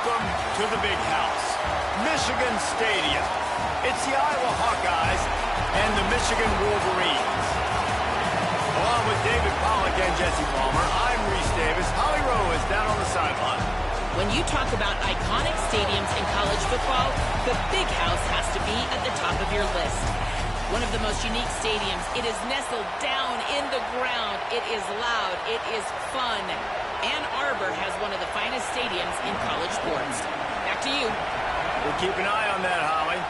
Welcome to the big house, Michigan Stadium. It's the Iowa Hawkeyes and the Michigan Wolverines. Along with David Pollack and Jesse Palmer, I'm Reese Davis. Holly Rowe is down on the sideline. When you talk about iconic stadiums in college football, the big house has to be at the top of your list. One of the most unique stadiums. It is nestled down in the ground. It is loud. It is fun. Ann Arbor has one of the finest stadiums in college sports. Back to you. We'll keep an eye on that, Holly.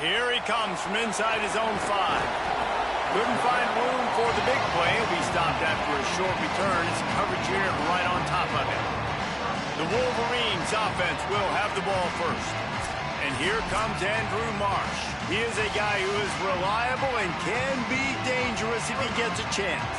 Here he comes from inside his own 5. Couldn't find room for the big play. He'll be stopped after a short return. It's coverage here right on top of him. The Wolverines offense will have the ball first. And here comes Andrew Marsh. He is a guy who is reliable and can be dangerous if he gets a chance.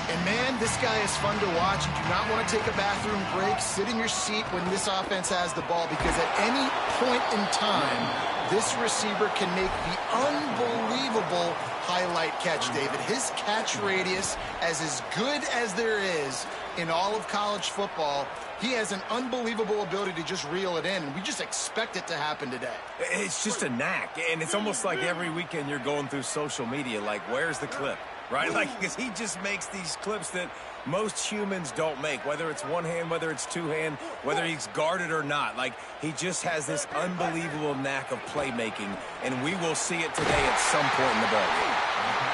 And man, this guy is fun to watch. You do not want to take a bathroom break. Sit in your seat when this offense has the ball, because at any point in time, this receiver can make the unbelievable highlight catch, David. His catch radius as good as there is in all of college football. He has an unbelievable ability to just reel it in, and we just expect it to happen today. It's just a knack, and it's almost like every weekend you're going through social media, like, where's the clip, right? Like, because he just makes these clips that most humans don't make, whether it's one hand, whether it's two hand, whether he's guarded or not. Like, he just has this unbelievable knack of playmaking, and we will see it today at some point in the ball game.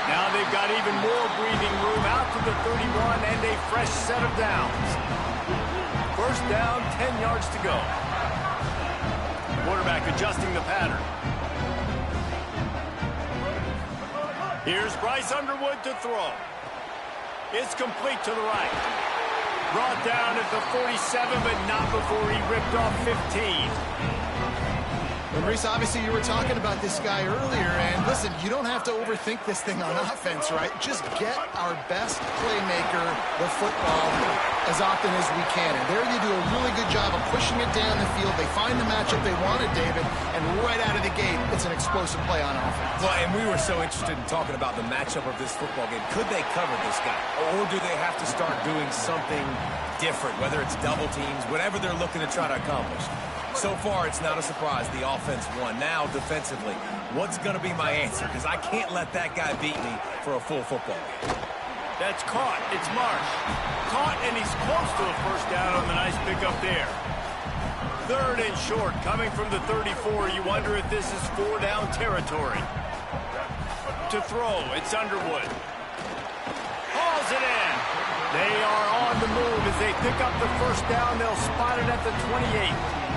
Now they've got even more breathing room out to the 31 and a fresh set of downs. First down, 10 yards to go. Quarterback adjusting the pattern. Here's Bryce Underwood to throw. It's complete to the right. Brought down at the 47, but not before he ripped off 15. And Reese, obviously you were talking about this guy earlier, and listen, you don't have to overthink this thing on offense, right? Just get our best playmaker the football as often as we can. And there they do a really good job of pushing it down the field. They find the matchup they wanted, David, and right out of the gate, it's an explosive play on offense. Well, and we were so interested in talking about the matchup of this football game. Could they cover this guy? Or do they have to start doing something different, whether it's double teams, whatever they're looking to try to accomplish? So far, it's not a surprise. The offense won. Now, defensively, what's going to be my answer? Because I can't let that guy beat me for a full football game. That's caught. It's Marsh. Caught, and he's close to the first down on the nice pickup there. Third and short, coming from the 34. You wonder if this is 4-down territory. To throw, it's Underwood. Hauls it in. They are on the move as they pick up the first down. They'll spot it at the 28.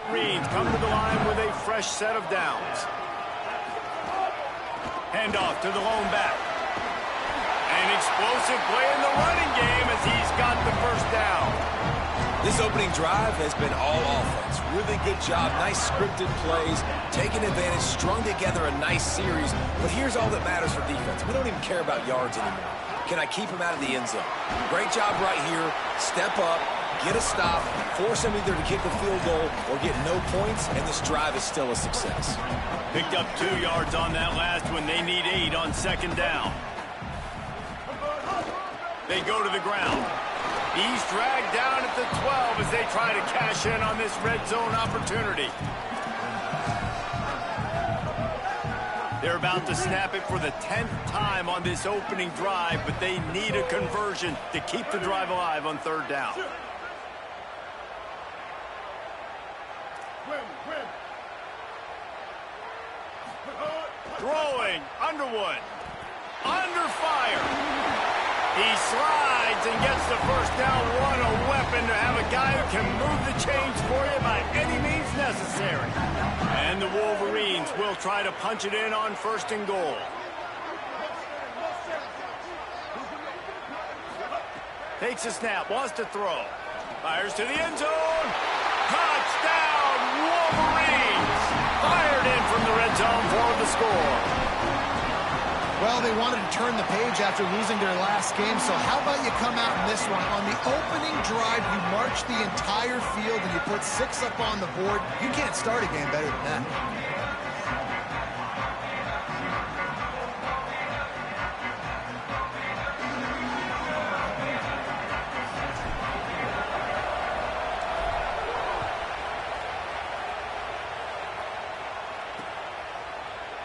Marines come to the line with a fresh set of downs. Handoff to the lone back. An explosive play in the running game as he's got the first down. This opening drive has been all offense. Really good job, nice scripted plays, taking advantage, strung together a nice series. But here's all that matters for defense. We don't even care about yards anymore. Can I keep him out of the end zone? Great job right here. Step up, get a stop, force him either to kick a field goal or get no points, and this drive is still a success. Picked up 2 yards on that last one. They need 8 on second down. They go to the ground. He's dragged down at the 12 as they try to cash in on this red zone opportunity. They're about to snap it for the 10th time on this opening drive, but they need a conversion to keep the drive alive on third down. Throwing, Underwood. Under fire. He slides and gets the first down. What a weapon to have a guy who can move the chains for you by any means necessary. And the Wolverines will try to punch it in on 1st and goal. Takes a snap, wants to throw. Fires to the end zone. Touchdown, Wolverines! Fired in from the red zone for the score. Well, they wanted to turn the page after losing their last game, so how about you come out in this one? On the opening drive, you march the entire field and you put 6 up on the board. You can't start a game better than that.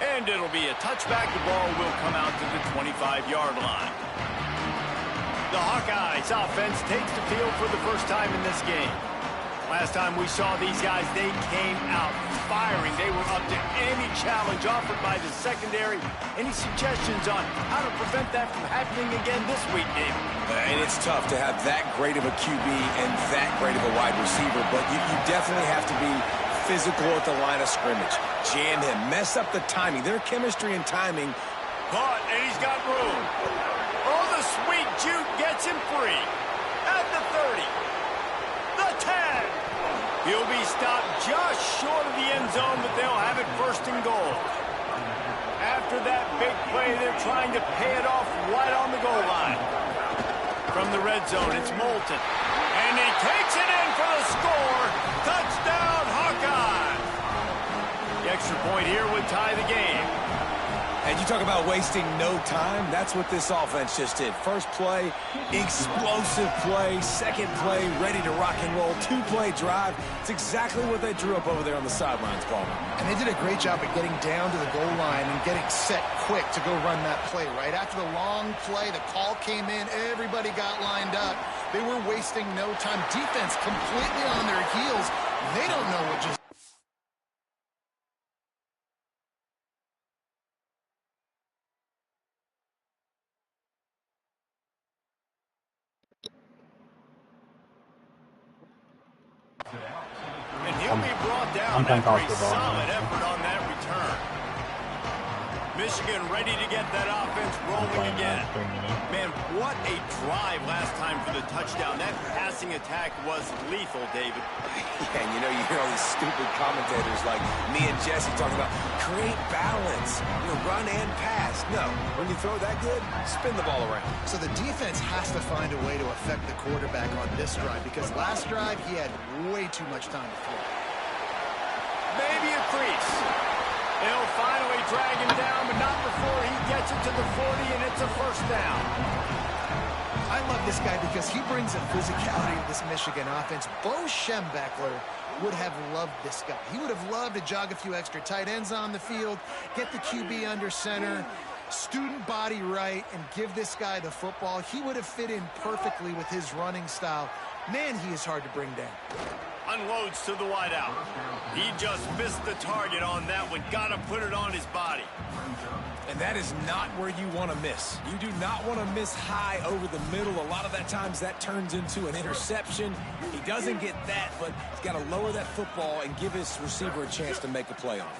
And it'll be a touchback. The ball will come out to the 25-yard line. The Hawkeyes offense takes the field for the first time in this game. Last time we saw these guys, they came out firing. They were up to any challenge offered by the secondary. Any suggestions on how to prevent that from happening again this week, David? And it's tough to have that great of a QB and that great of a wide receiver, but you definitely have to be physical at the line of scrimmage. Jam him, mess up the timing. Their chemistry and timing. Caught, and he's got room. Oh, the sweet juke gets him free. At the 30. The 10. He'll be stopped just short of the end zone, but they'll have it 1st and goal. After that big play, they're trying to pay it off right on the goal line. From the red zone, it's Moulton. And he takes it in for the score. Touchdown, Hawkeye. The extra point here would tie the game. And you talk about wasting no time. That's what this offense just did. First play, explosive play. Second play, ready to rock and roll. 2-play drive. It's exactly what they drew up over there on the sidelines, Paul. And they did a great job of getting down to the goal line and getting set quick to go run that play, right? After the long play, the call came in. Everybody got lined up. They were wasting no time. Defense completely on their heels. They don't know what just... And he'll be brought down after a solid effort on that return. Michigan ready to get that offense rolling again. Man, what a drive last time for the touchdown. That passing attack was lethal, David. Yeah, and you hear all these stupid commentators like me and Jesse talking about create balance, run and pass. No, when you throw that good, spin the ball around. So the defense has to find a way to affect the quarterback on this drive because last drive he had way too much time to throw. Maybe a crease. They'll finally drag him down, but not before he gets it to the 40, and it's a 1st down. I love this guy because he brings a physicality to this Michigan offense. Bo Schembechler would have loved this guy. He would have loved to jog a few extra tight ends on the field, get the QB under center, student body right, and give this guy the football. He would have fit in perfectly with his running style. Man, he is hard to bring down. Unloads to the wideout. He just missed the target on that one. Got to put it on his body. And that is not where you want to miss. You do not want to miss high over the middle. A lot of that times that turns into an interception. He doesn't get that, but he's got to lower that football and give his receiver a chance to make a play on it.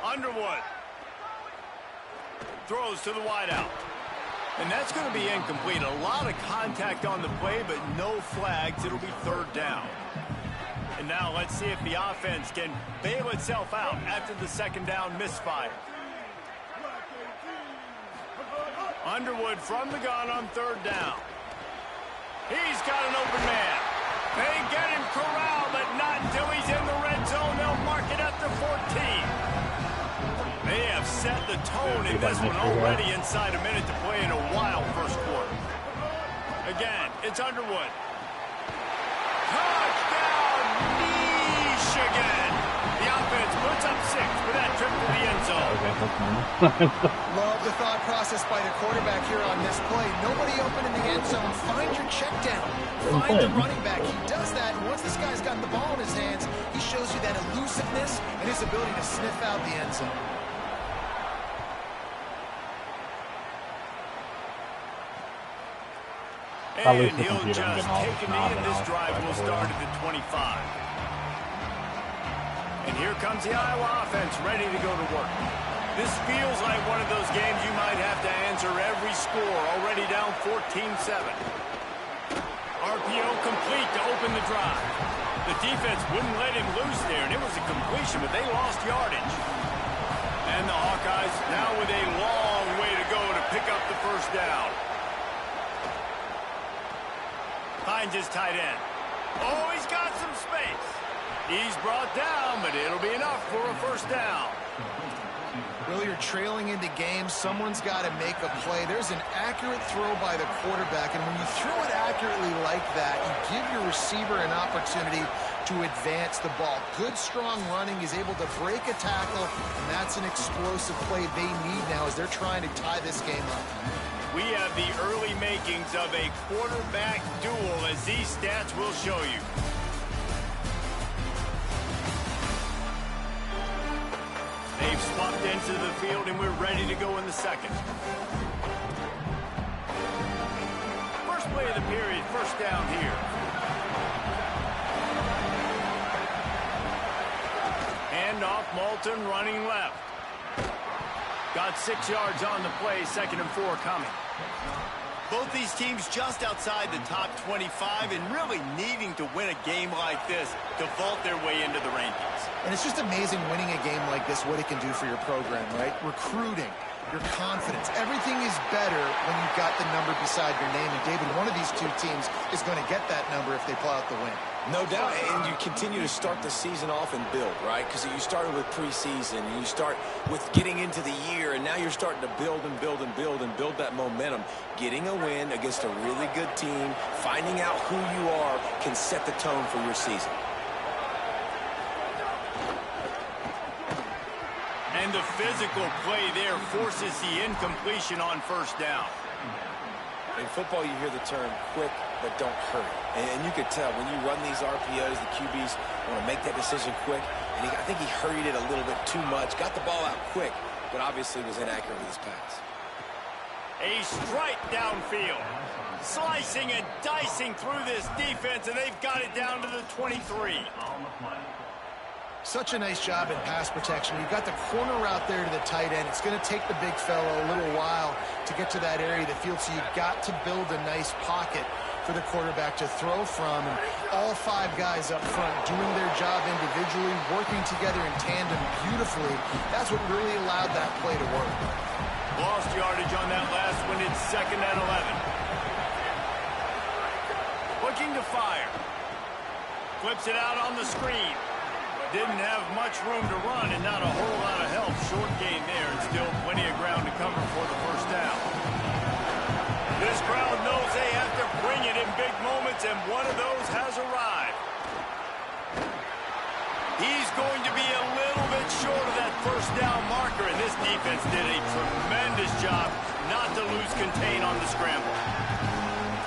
Underwood. Throws to the wideout. And that's going to be incomplete. A lot of contact on the play, but no flags. It'll be 3rd down. And now let's see if the offense can bail itself out after the 2nd down misfire. Underwood from the gun on 3rd down. He's got an open man. They get him corralled, but not until he's in the red zone. They'll mark it at the 14. They have set the tone in this one already inside a minute to play in a wild 1st quarter. Again, it's Underwood. Touchdown, Michigan! The offense puts up 6 for that trip to the end zone. Love the thought process by the quarterback here on this play. Nobody open in the end zone. Find your check down. Find the running back. He does that, and once this guy's got the ball in his hands, he shows you that elusiveness and his ability to sniff out the end zone. And he'll just take a knee, and this drive will start at the 25. And here comes the Iowa offense ready to go to work. This feels like one of those games you might have to answer every score, already down 14-7. RPO complete to open the drive. The defense wouldn't let him loose there, and it was a completion, but they lost yardage. And the Hawkeyes now with a long way to go to pick up the first down. Finds his tight end. Oh, he's got some space. He's brought down, but it'll be enough for a first down. Well, you're trailing into games. Someone's got to make a play. There's an accurate throw by the quarterback, and when you throw it accurately like that, you give your receiver an opportunity to advance the ball. Good, strong running. He's able to break a tackle, and that's an explosive play they need now as they're trying to tie this game up. We have the early makings of a quarterback duel, as these stats will show you. They've swapped into the field, and we're ready to go in the second. First play of the period, first down here. Handoff, Moulton running left. Got 6 yards on the play, 2nd and 4 coming. Both these teams just outside the top 25 and really needing to win a game like this to vault their way into the rankings. And it's just amazing winning a game like this, what it can do for your program, right? Recruiting, your confidence. Everything is better when you've got the number beside your name. And, David, one of these two teams is going to get that number if they pull out the win. No doubt, and you continue to start the season off and build, right? Because you started with preseason, and you start with getting into the year, and now you're starting to build and build and build and build that momentum. Getting a win against a really good team, finding out who you are, can set the tone for your season. And the physical play there forces the incompletion on first down. In football, you hear the term quick, but don't hurry. And you could tell when you run these RPOs, the QBs want to make that decision quick. And I think he hurried it a little bit too much. Got the ball out quick, but obviously was inaccurate with his pass. A strike downfield. Slicing and dicing through this defense, and they've got it down to the 23. Such a nice job in pass protection. You've got the corner route there to the tight end. It's going to take the big fellow a little while to get to that area of the field, so you've got to build a nice pocket for the quarterback to throw from. And all 5 guys up front doing their job individually, working together in tandem beautifully. That's what really allowed that play to work. Lost yardage on that last one. It's 2nd and 11. Looking to fire. Flips it out on the screen. Didn't have much room to run and not a whole lot of help. Short gain there and still plenty of ground to cover for the first down. This crowd knows they have to bring it in big moments, and one of those has arrived. He's going to be a little bit short of that first down marker, and this defense did a tremendous job not to lose contain on the scramble.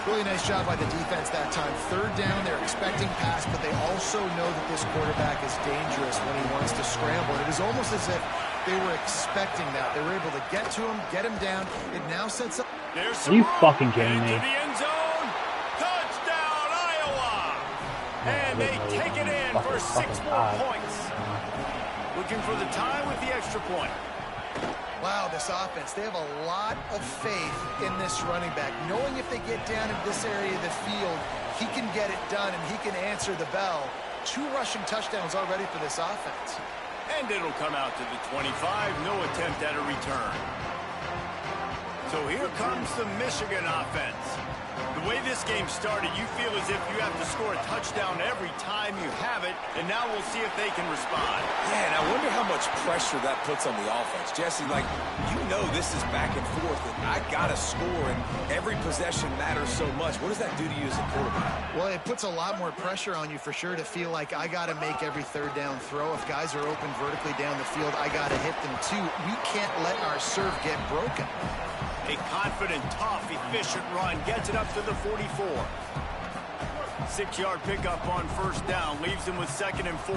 Really nice job by the defense that time. 3rd down, they're expecting pass, but they also know that this quarterback is dangerous when he wants to scramble. And it was almost as if they were expecting that. They were able to get to him, get him down. It now sets up. Are you fucking kidding me? To the end zone. Touchdown, Iowa! And they take it in for 6 more points. Looking for the tie with the extra point. Wow, this offense, they have a lot of faith in this running back. Knowing if they get down in this area of the field, he can get it done and he can answer the bell. 2 rushing touchdowns already for this offense. And it'll come out to the 25. No attempt at a return. So here comes the Michigan offense. The way this game started, you feel as if you have to score a touchdown every time you have it, and now we'll see if they can respond. Yeah, and I wonder how much pressure that puts on the offense. Jesse, like, you know this is back and forth, and I got to score, and every possession matters so much. What does that do to you as a quarterback? Well, it puts a lot more pressure on you for sure to feel like I got to make every third down throw. If guys are open vertically down the field, I got to hit them too. We can't let our serve get broken. A confident, tough, efficient run gets it up to the 44. 6-yard pickup on first down leaves him with 2nd and 4.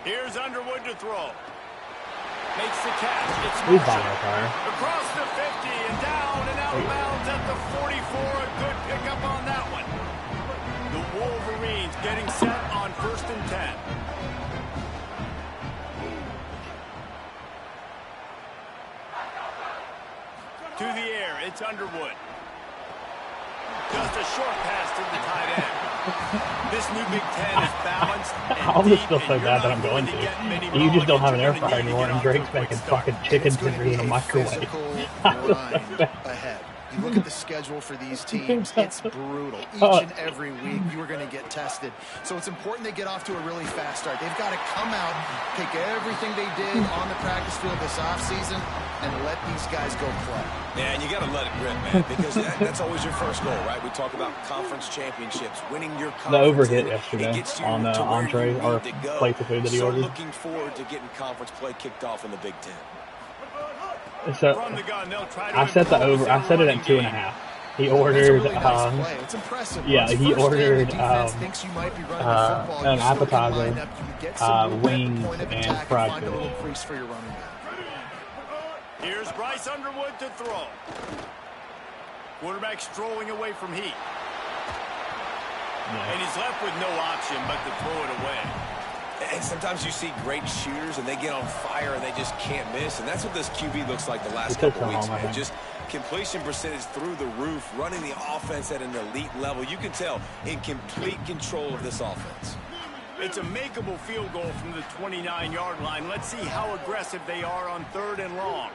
Here's Underwood to throw. Makes the catch. It's across the 50 and down and out of bounds at the 44. A good pickup on that one. The Wolverines getting set on 1st and 10. To the air, it's Underwood. Just a short pass to the tight end. This new Big Ten is balanced and I'll just deep, feel so and bad that you're I'm not going to get many to. You just don't have an air mulligans. fryer You're gonna anymore, and need to Drake's get off to a making quick start. fucking chicken It's going to tenders be in a a microwave. physical grind ahead. You look at the schedule for these teams, it's brutal. Each and every week, you are going to get tested. So it's important they get off to a really fast start. They've got to come out, take everything they did on the practice field this offseason, and let these guys go play. Yeah, and you got to let it rip, man, because that's always your first goal, right? We talk about conference championships, winning your conference. The overhit yesterday on the entree or plate of food that he ordered. Looking forward to getting conference play kicked off in the Big Ten. So I set the over. I set it at 2.5. He ordered. It's impressive. Yeah, he ordered an appetizer, wings, and fried food. Here's Bryce Underwood to throw. Quarterback strolling away from heat. Yeah. And he's left with no option but to throw it away. And sometimes you see great shooters and they get on fire and they just can't miss. And that's what this QB looks like the last couple of weeks, man. Just completion percentage through the roof, running the offense at an elite level. You can tell in complete control of this offense. It's a makeable field goal from the 29-yard line. Let's see how aggressive they are on 3rd and long.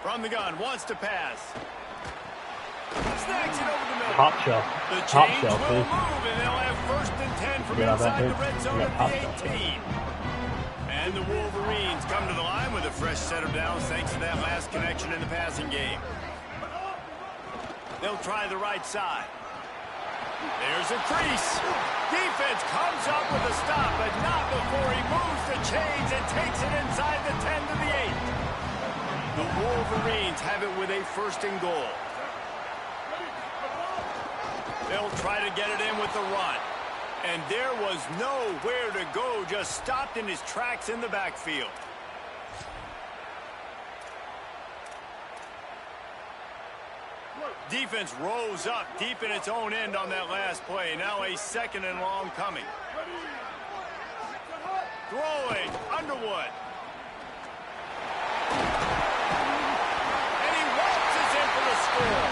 From the gun, wants to pass. Snags it over the middle. Top shelf. The Top chains shelf, will please. move, and they'll have 1st and 10 from inside the red zone at the 18. And the Wolverines come to the line with a fresh set of downs thanks to that last connection in the passing game. They'll try the right side. There's a crease. Defense comes up with a stop, but not before he moves the chains and takes it inside the 10 to the 8. The Wolverines have it with a 1st and goal. They'll try to get it in with the run. And there was nowhere to go, just stopped in his tracks in the backfield. Defense rose up deep in its own end on that last play. Now a 2nd and long coming. Throwing, Underwood. And he waltzes in for the score.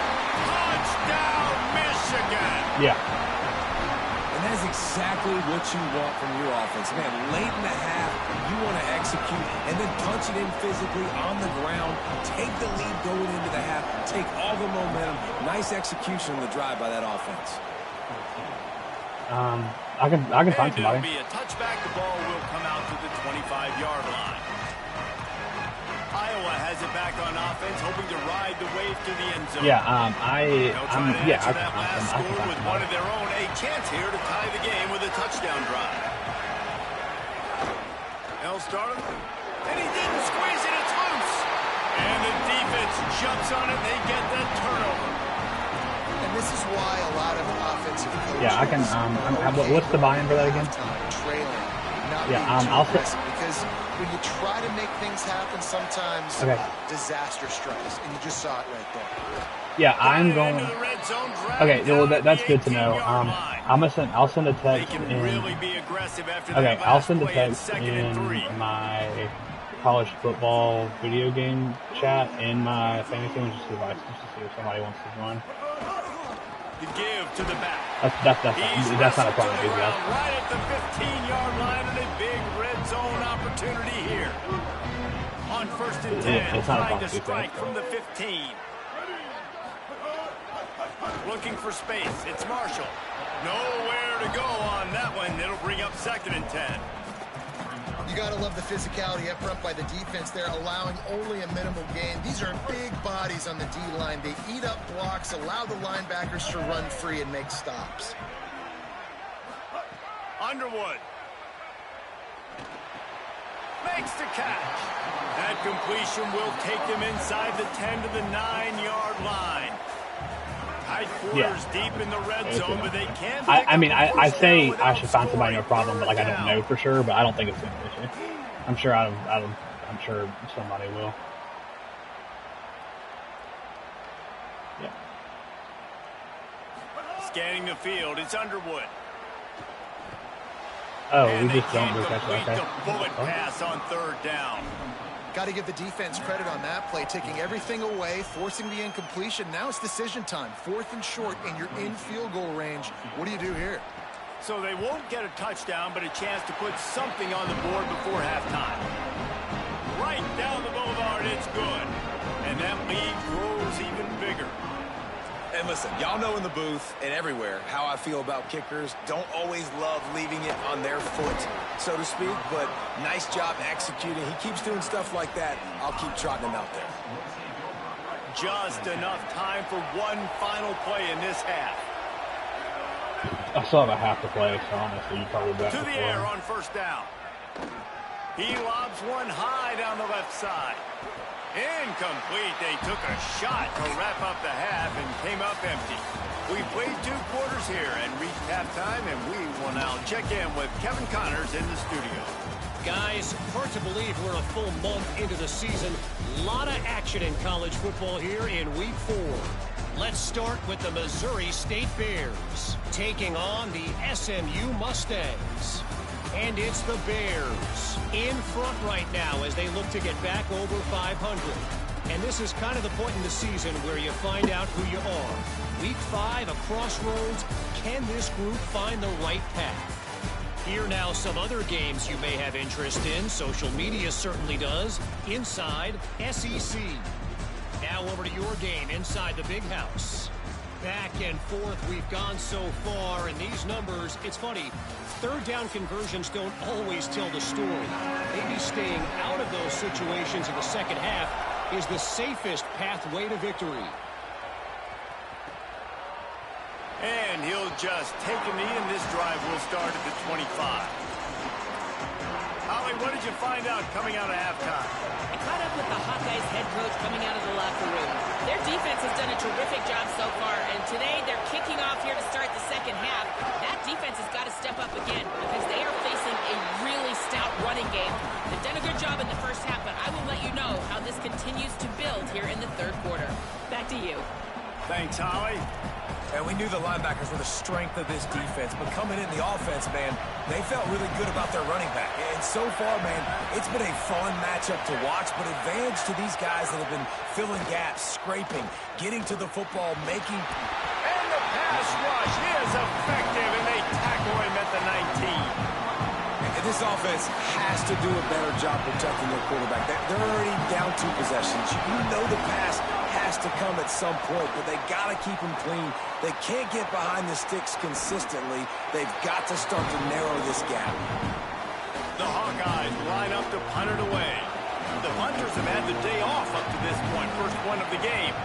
Touchdown, Michigan. Yeah. And that's exactly what you want from your offense. Man, late in the half, you want to execute and then punch it in physically on the ground. Take the lead going into the half. Take all the momentum. Nice execution on the drive by that offense. I can find somebody. It'll be a touchback. The ball will come out to the 25-yard line. Iowa has it back on offense, hoping to ride the wave to the end zone. Yeah, I can with one of their own, a chance here to tie the game with a touchdown drive. They'll start him, and he didn't squeeze it. It's loose, and the defense jumps on it. They get the turnover. And this is why a lot of offensive coaches. Yeah, I can. What's the buy-in for that again? Trailing, not I'll say. Because when you try to make things happen, sometimes disaster strikes, and you just saw it right there. Yeah, I'm going. Okay, well that's good to know. I'll send a text in. Okay, I'll send a text in my college football video game chat in my fantasy one, just to see if somebody wants to join. The give to the back. That's not a problem, dude. Right at the 15-yard line and a big red zone opportunity here. On 1st and 10, trying to strike from the 15. Looking for space. It's Marshall. Nowhere to go on that one. It'll bring up 2nd and 10. You got to love the physicality up front by the defense there, allowing only a minimal gain. These are big bodies on the D-line. They eat up blocks, allow the linebackers to run free and make stops. Underwood makes the catch. That completion will take them inside the 10 to the 9-yard line. Tight quarters deep in the red zone, but they can't. I say I should find somebody no problem, but like I don't know for sure. But I don't think it's going to be an issue. I'm sure somebody will. Yeah. Scanning the field, it's Underwood. Oh, and we just don't look at the bullet pass on 3rd down. Got to give the defense credit on that play, taking everything away, forcing the incompletion. Now it's decision time. 4th and short, and you're in field goal range. What do you do here? So they won't get a touchdown, but a chance to put something on the board before halftime. Right down the boulevard, it's good. And that lead grows even bigger. And listen, y'all know in the booth and everywhere how I feel about kickers. Don't always love leaving it on their foot, so to speak, but nice job executing. He keeps doing stuff like that. I'll keep trotting him out there. Just enough time for one final play in this half. I still have a half to play, so honestly, you probably bet to the air on 1st down. He lobs one high down the left side. Incomplete. They took a shot to wrap up the half and came up empty. We played 2 quarters here and reached halftime, and we will now check in with Kevin Connors in the studio. Guys, hard to believe we're a full month into the season. A lot of action in college football here in Week 4. Let's start with the Missouri State Bears taking on the SMU Mustangs. And it's the Bears in front right now as they look to get back over 500. And this is kind of the point in the season where you find out who you are. Week 5, a crossroads. Can this group find the right path? Here now some other games you may have interest in. Social media certainly does. Inside SEC. Now over to your game inside the Big House. Back and forth we've gone so far, and these numbers, it's funny, 3rd down conversions don't always tell the story. Maybe staying out of those situations in the second half is the safest pathway to victory. And he'll just take a knee, and this drive will start at the 25. Holly, what did you find out coming out of halftime? I caught up with the Hawkeyes head coach coming out of the locker room. Their defense has done a terrific job so far, and today they're kicking off here to start the second half. That defense has got to step up again because they are facing a really stout running game. They've done a good job in the first half, but I will let you know how this continues to build here in the 3rd quarter. Back to you. Thanks, Holly. And we knew the linebackers were the strength of this defense, but coming in the offense, man, they felt really good about their running back. And so far, man, it's been a fun matchup to watch, but advantage to these guys that have been filling gaps, scraping, getting to the football, making... And the pass rush is effective, and they tackle him at the 19. And this offense has to do a better job protecting their quarterback. They're already down 2 possessions. You know the pass has to come at some point, but they got to keep them clean. They can't get behind the sticks consistently. They've got to start to narrow this gap. The Hawkeyes line up to punt it away. The punters have had the day off up to this point. First one of the game.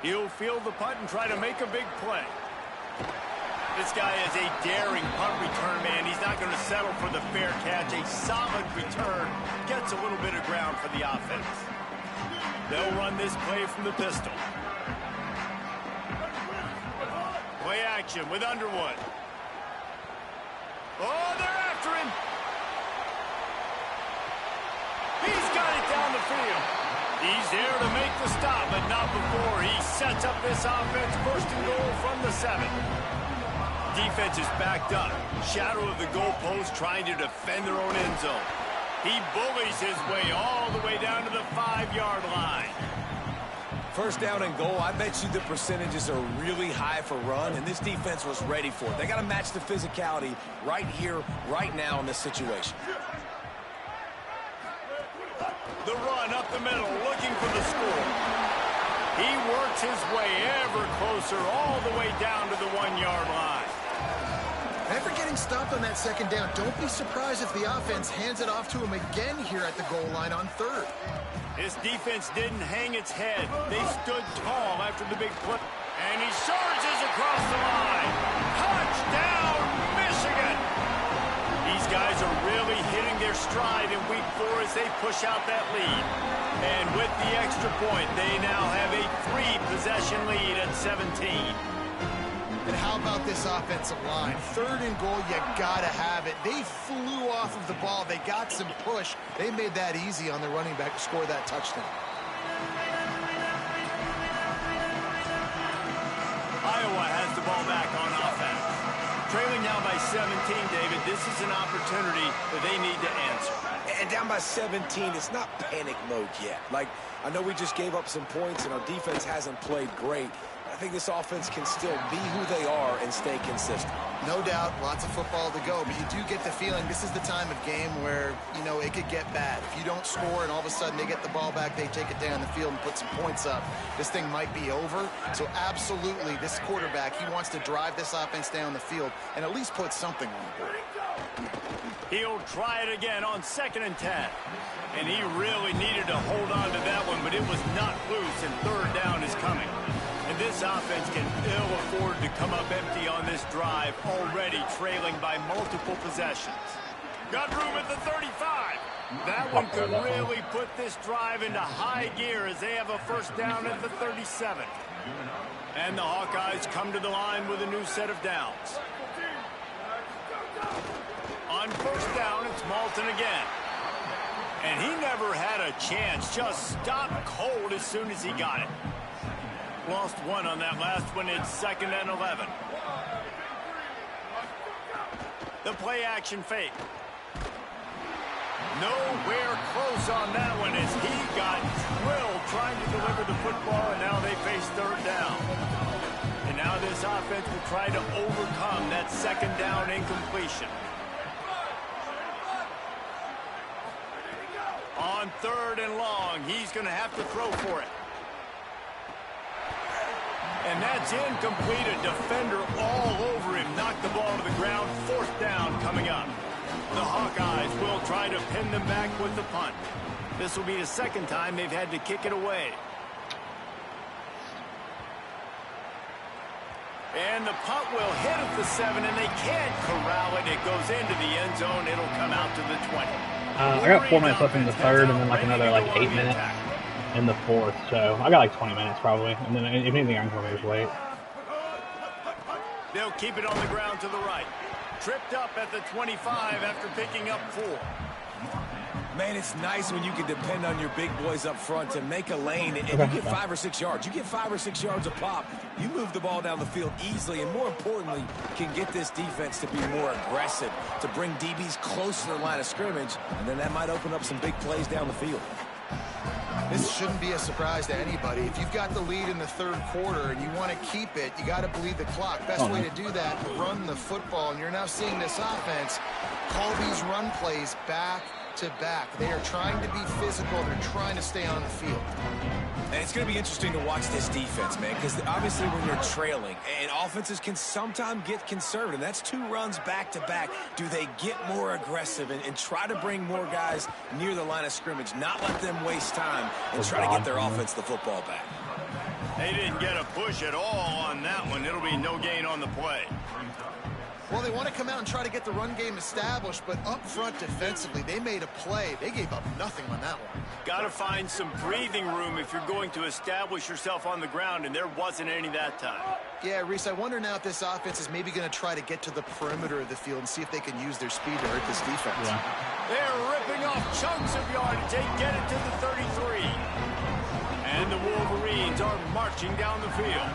He'll field the punt and try to make a big play. This guy is a daring punt return man. He's not going to settle for the fair catch. A solid return gets a little bit of ground for the offense. They'll run this play from the pistol. Play action with Underwood. Oh, they're after him. He's got it down the field. He's there to make the stop, but not before he sets up this offense. 1st and goal from the 7. Defense is backed up. Shadow of the goalpost trying to defend their own end zone. He bullies his way all the way down to the 5-yard line. First down and goal, I bet you the percentages are really high for run, and this defense was ready for it. They got to match the physicality right here, right now in this situation. The run up the middle, looking for the score. He works his way ever closer, all the way down to the 1-yard line. After getting stopped on that second down, don't be surprised if the offense hands it off to him again here at the goal line on third. This defense didn't hang its head. They stood tall after the big play. And he surges across the line. Touchdown, Michigan! These guys are really hitting their stride in week 4 as they push out that lead. And with the extra point, they now have a 3-possession lead at 17. And how about this offensive line? Third and goal, you gotta have it. They flew off of the ball. They got some push. They made that easy on the running back to score that touchdown. Iowa has the ball back on offense. Trailing now by 17, David. This is an opportunity that they need to answer. And down by 17, it's not panic mode yet. Like, I know we just gave up some points and our defense hasn't played great. I think this offense can still be who they are and stay consistent. No doubt, lots of football to go, but you do get the feeling this is the time of game where, you know, it could get bad. If you don't score and all of a sudden they get the ball back, they take it down the field and put some points up, this thing might be over. So absolutely, this quarterback, he wants to drive this offense down the field and at least put something on the board. He'll try it again on 2nd and 10. And he really needed to hold on to that one, but it was not loose, and third down is coming. And this offense can ill afford to come up empty on this drive, already trailing by multiple possessions. Got room at the 35. That one could really put this drive into high gear as they have a first down at the 37. And the Hawkeyes come to the line with a new set of downs. On first down, it's Malton again. And he never had a chance, just stopped cold as soon as he got it. Lost one on that last one. It's 2nd and 11. The play action fake. Nowhere close on that one as he got drilled trying to deliver the football, and now they face third down. And now this offense will try to overcome that 2nd down incompletion. On 3rd and long, he's going to have to throw for it. And that's incomplete. A defender all over him. Knocked the ball to the ground. 4th down coming up. The Hawkeyes will try to pin them back with the punt. This will be the 2nd time they've had to kick it away. And the punt will hit at the 7, and they can't corral it. It goes into the end zone. It'll come out to the 20. I got 4 minutes left in the 3rd, and then like another like 8 minutes in the 4th. So I got like 20 minutes probably, and then if anything, I can come here late. They'll keep it on the ground to the right. Tripped up at the 25 after picking up 4. Man, it's nice when you can depend on your big boys up front to make a lane, and you get 5 or 6 yards. You get 5 or 6 yards a pop. You move the ball down the field easily, and more importantly, can get this defense to be more aggressive, to bring DBs close to the line of scrimmage, and then that might open up some big plays down the field. This shouldn't be a surprise to anybody. If you've got the lead in the 3rd quarter and you want to keep it, you got to bleed the clock. Best way to do that, run the football. And you're now seeing this offense call these run plays back to back. They are trying to be physical. They're trying to stay on the field. And it's going to be interesting to watch this defense, man, because obviously when you're trailing, and offenses can sometimes get conservative. That's 2 runs back-to-back. Do they get more aggressive and try to bring more guys near the line of scrimmage, not let them waste time, and try to get their offense the football back? They didn't get a push at all on that one. It'll be no gain on the play. Well, they want to come out and try to get the run game established, but up front defensively, they made a play. They gave up nothing on that one. Got to find some breathing room if you're going to establish yourself on the ground, and there wasn't any that time. Yeah, Reese, I wonder now if this offense is maybe going to try to get to the perimeter of the field and see if they can use their speed to hurt this defense. Yeah. They're ripping off chunks of yardage. They get it to the 33. And the Wolverines are marching down the field.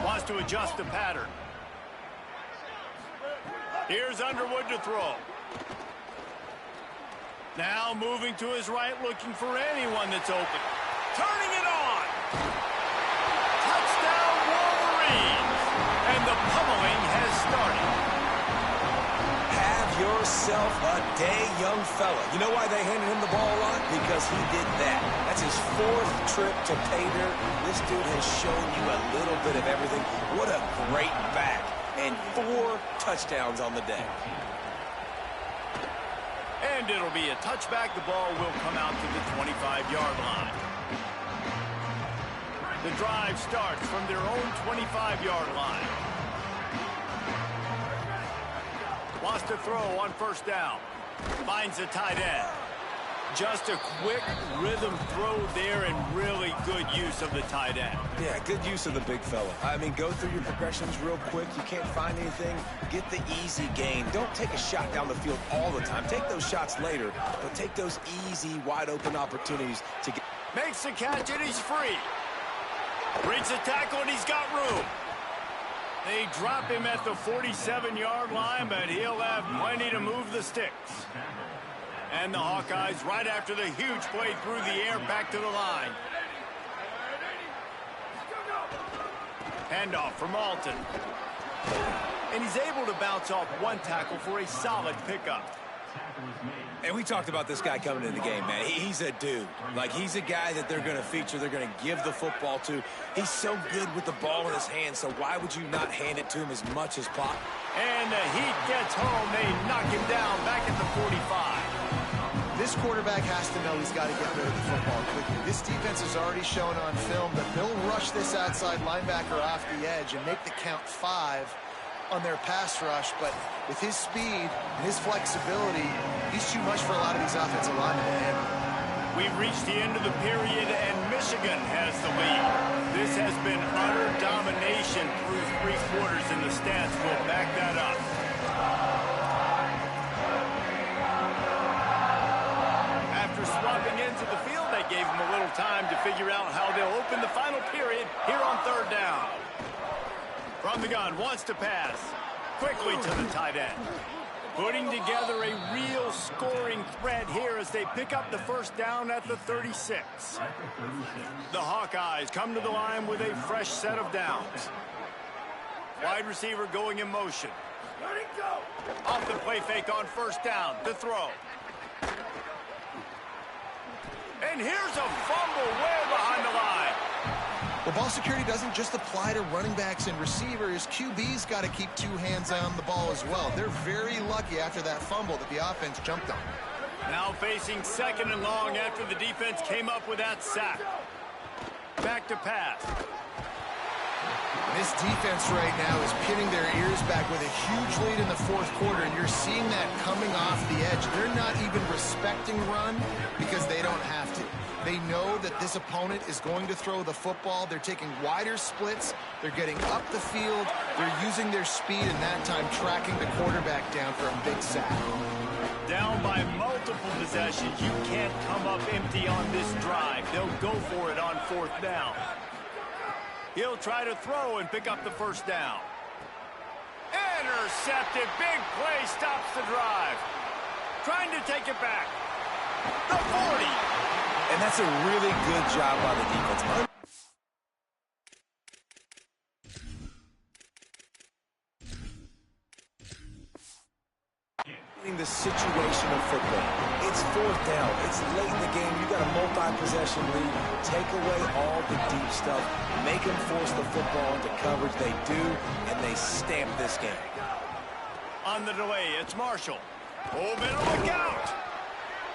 Wants to adjust the pattern. Here's Underwood to throw. Now moving to his right, looking for anyone that's open. turning it on. Touchdown Wolverines. And the pummeling has started. Have yourself a day, young fella. You know why they handed him the ball a lot? Because he did that. That's his 4th trip to pay dirt. This dude has shown you a little bit of everything. What a great back. And 4 touchdowns on the day. And it'll be a touchback. The ball will come out to the 25-yard line. The drive starts from their own 25-yard line. Wants to throw on first down. Finds the tight end. Just a quick rhythm throw there and really good use of the tight end. Yeah, good use of the big fella. I mean, go through your progressions real quick. You can't find anything, get the easy gain. Don't take a shot down the field all the time. Take those shots later, but take those easy, wide-open opportunities to get... Makes the catch, and he's free. Breaks the tackle, and he's got room. They drop him at the 47-yard line, but he'll have plenty to move the sticks. And the Hawkeyes, right after the huge play through the air, back to the line. Handoff from Alton. And he's able to bounce off one tackle for a solid pickup. And we talked about this guy coming into the game, man. He's a dude. Like, he's a guy that they're going to feature, they're going to give the football to. He's so good with the ball in his hand, so why would you not hand it to him as much as possible? And the heat gets home. They knock him down back at the 45. This quarterback has to know he's got to get rid of the football quickly. This defense has already shown on film that they'll rush this outside linebacker off the edge and make the count 5 on their pass rush, but with his speed and his flexibility, he's too much for a lot of these offensive linemen to handle. We've reached the end of the period, and Michigan has the lead. This has been utter domination through 3 quarters, and the stats will back that up. After swapping into the field, they gave him a little time to figure out how they'll open the final period here on 3rd down. From the gun, wants to pass. Quickly to the tight end. Putting together a real scoring threat here as they pick up the first down at the 36. The Hawkeyes come to the line with a fresh set of downs. Wide receiver going in motion. Off the play fake on first down. The throw. And here's a fumble way behind the line. Well, ball security doesn't just apply to running backs and receivers. QB's got to keep 2 hands on the ball as well. They're very lucky after that fumble that the offense jumped on. Now facing 2nd and long after the defense came up with that sack. Back to pass. This defense right now is pinning their ears back with a huge lead in the 4th quarter, and you're seeing that coming off the edge. They're not even respecting run because they don't have to. They know that this opponent is going to throw the football. They're taking wider splits. They're getting up the field. They're using their speed, and that time tracking the quarterback down for a big sack. Down by multiple possessions. You can't come up empty on this drive. They'll go for it on 4th down. He'll try to throw and pick up the first down. Intercepted. Big play stops the drive. Trying to take it back. The 40. And that's a really good job by the defense. The situation of football. It's 4th down. It's late in the game. You got a multi-possession lead. Take away all the deep stuff. Make them force the football into coverage. They do, and they stamp this game. On the delay, it's Marshall. Oh, better look out.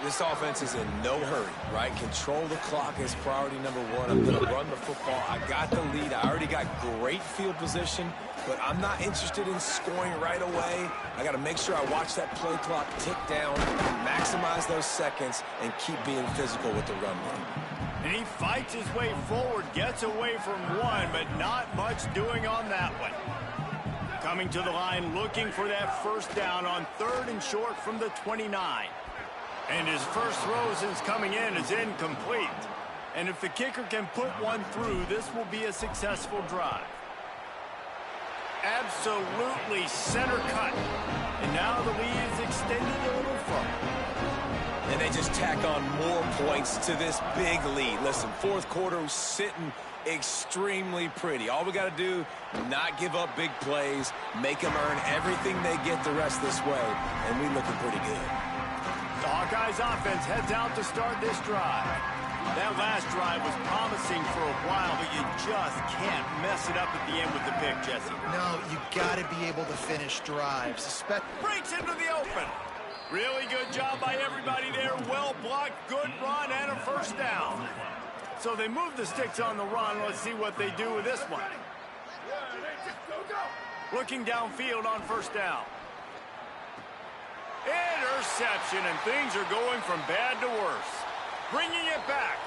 This offense is in no hurry, right? Control the clock is priority number 1. I'm going to run the football. I got the lead. I already got great field position, but I'm not interested in scoring right away. I got to make sure I watch that play clock tick down, maximize those seconds, and keep being physical with the run game. And he fights his way forward, gets away from one, but not much doing on that one. Coming to the line, looking for that first down on 3rd and short from the 29. And his first throw since coming in is incomplete. And if the kicker can put one through, this will be a successful drive. Absolutely center cut. And now the lead is extended a little further. And they just tack on more points to this big lead. Listen, fourth quarter was sitting extremely pretty. All we got to do, not give up big plays, make them earn everything they get the rest of this way, and we looking pretty good. The Hawkeyes offense heads out to start this drive. That last drive was promising for a while, but you just can't mess it up at the end with the pick, Jesse. No, you got to be able to finish drives. Breaks into the open. Really good job by everybody there. Well blocked, good run, and a first down. So they move the sticks on the run. Let's see what they do with this one. Looking downfield on first down. Interception, and things are going from bad to worse. Bringing it back.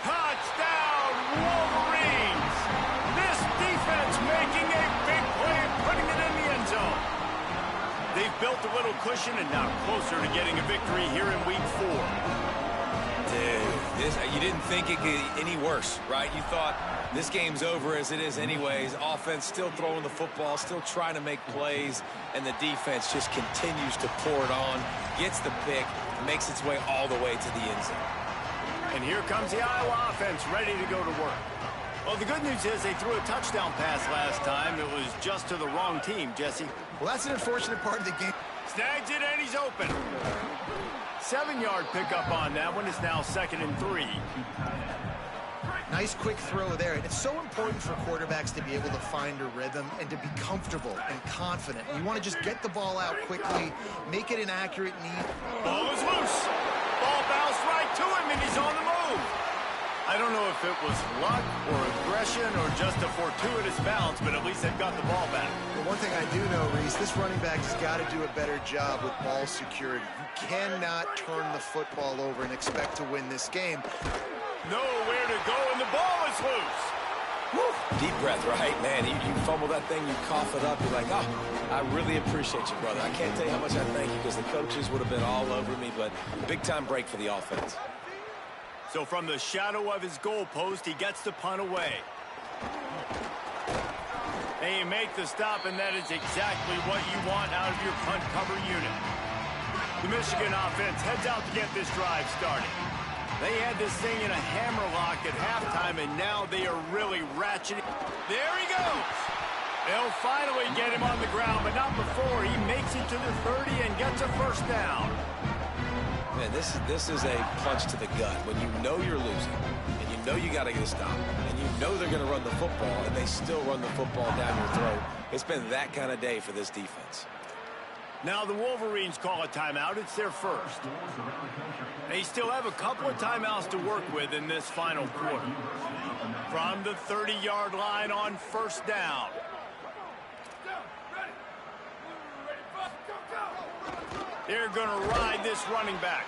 Touchdown, Wolverines! This defense making a big play, putting it in the end zone. They've built a little cushion and now closer to getting a victory here in week 4. Dude, you didn't think it could get any worse, right? You thought this game's over as it is anyways. Offense still throwing the football, still trying to make plays, and the defense just continues to pour it on, gets the pick, makes its way all the way to the end zone. And here comes the Iowa offense ready to go to work. Well, the good news is they threw a touchdown pass last time. It was just to the wrong team, Jesse. Well, that's an unfortunate part of the game. Snags it, and he's open. 7-yard pickup on that one. It's now 2nd and 3. Nice quick throw there. And it's so important for quarterbacks to be able to find a rhythm and to be comfortable and confident. You want to just get the ball out quickly, make it an accurate knee. Ball is loose. Ball bounced right to him, and he's on the move. I don't know if it was luck or aggression or just a fortuitous bounce, but at least they've got the ball back. Well, one thing I do know, Reese, this running back has got to do a better job with ball security. You cannot turn the football over and expect to win this game. Nowhere to go, and the ball is loose. Woo. Deep breath, right, man? You fumble that thing, you cough it up, you're like, oh, I really appreciate you, brother. I can't tell you how much I thank you because the coaches would have been all over me, but big-time break for the offense. So from the shadow of his goalpost, he gets the punt away. They make the stop, and that is exactly what you want out of your punt cover unit. The Michigan offense heads out to get this drive started. They had this thing in a hammerlock at halftime, and now they are really ratcheting. There he goes. They'll finally get him on the ground, but not before he makes it to the 30 and gets a first down. Man, this is a punch to the gut. When you know you're losing, and you know you got to get a stop, and you know they're going to run the football, and they still run the football down your throat. It's been that kind of day for this defense. Now the Wolverines call a timeout. It's their first. They still have a couple of timeouts to work with in this final quarter. From the 30-yard line on first down. They're going to ride this running back.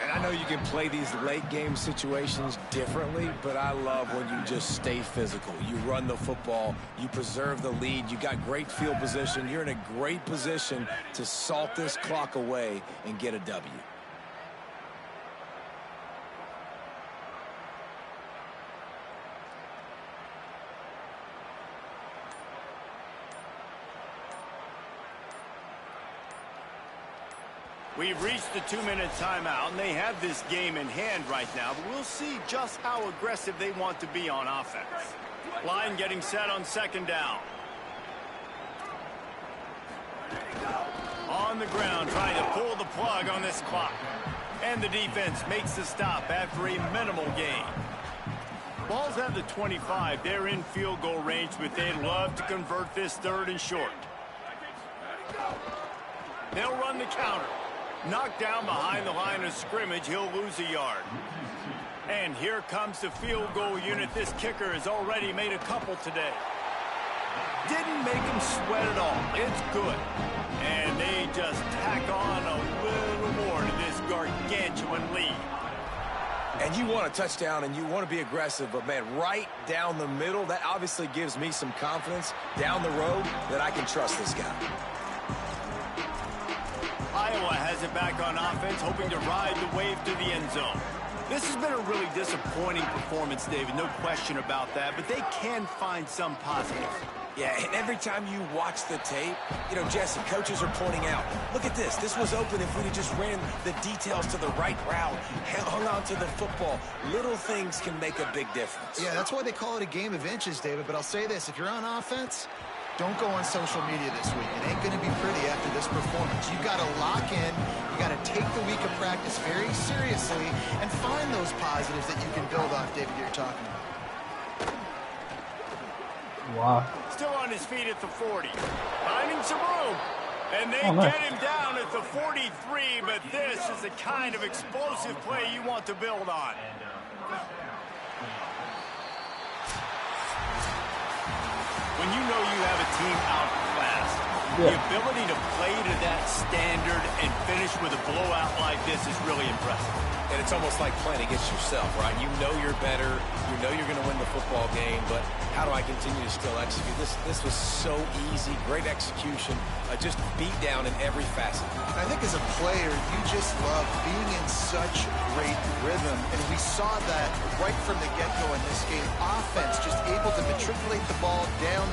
And I know you can play these late-game situations differently, but I love when you just stay physical. You run the football, you preserve the lead, you got great field position, you're in a great position to salt this clock away and get a W. We've reached the 2-minute timeout, and they have this game in hand right now, but we'll see just how aggressive they want to be on offense. Line getting set on second down. On the ground, trying to pull the plug on this clock. And the defense makes the stop after a minimal gain. Ball's at the 25. They're in field goal range, but they'd love to convert this 3rd and short. They'll run the counter. Knocked down behind the line of scrimmage, he'll lose a yard. And here comes the field goal unit. This kicker has already made a couple today. Didn't make him sweat at all. It's good. And they just tack on a little more to this gargantuan lead. And you want a touchdown and you want to be aggressive, but man, right down the middle, that obviously gives me some confidence down the road that I can trust this guy. Iowa has it back on offense, hoping to ride the wave to the end zone. This has been a really disappointing performance, David, no question about that, but they can find some positives. Yeah, and every time you watch the tape, you know, Jesse, coaches are pointing out, look at this. This was open if we'd have just ran the details to the right route, hung on to the football. Little things can make a big difference. Yeah, that's why they call it a game of inches, David. But I'll say this, if you're on offense, don't go on social media this week. It ain't going to be pretty after this performance. You've got to lock in. You got to take the week of practice very seriously and find those positives that you can build off, David, you're talking about. Wow. Still on his feet at the 40. Finding some room. And they nice. get him down at the 43, but this is the kind of explosive play you want to build on. When you know you have a team outclassed, the ability to play to that standard and finish with a blowout like this is really impressive. And it's almost like playing against yourself, right? You know you're better. You know you're going to win the football game, but how do I continue to still execute? This was so easy. Great execution. Just beat down in every facet. I think as a player, you just love being in such great rhythm, and we saw that right from the get-go in this game. Offense just able to matriculate the ball down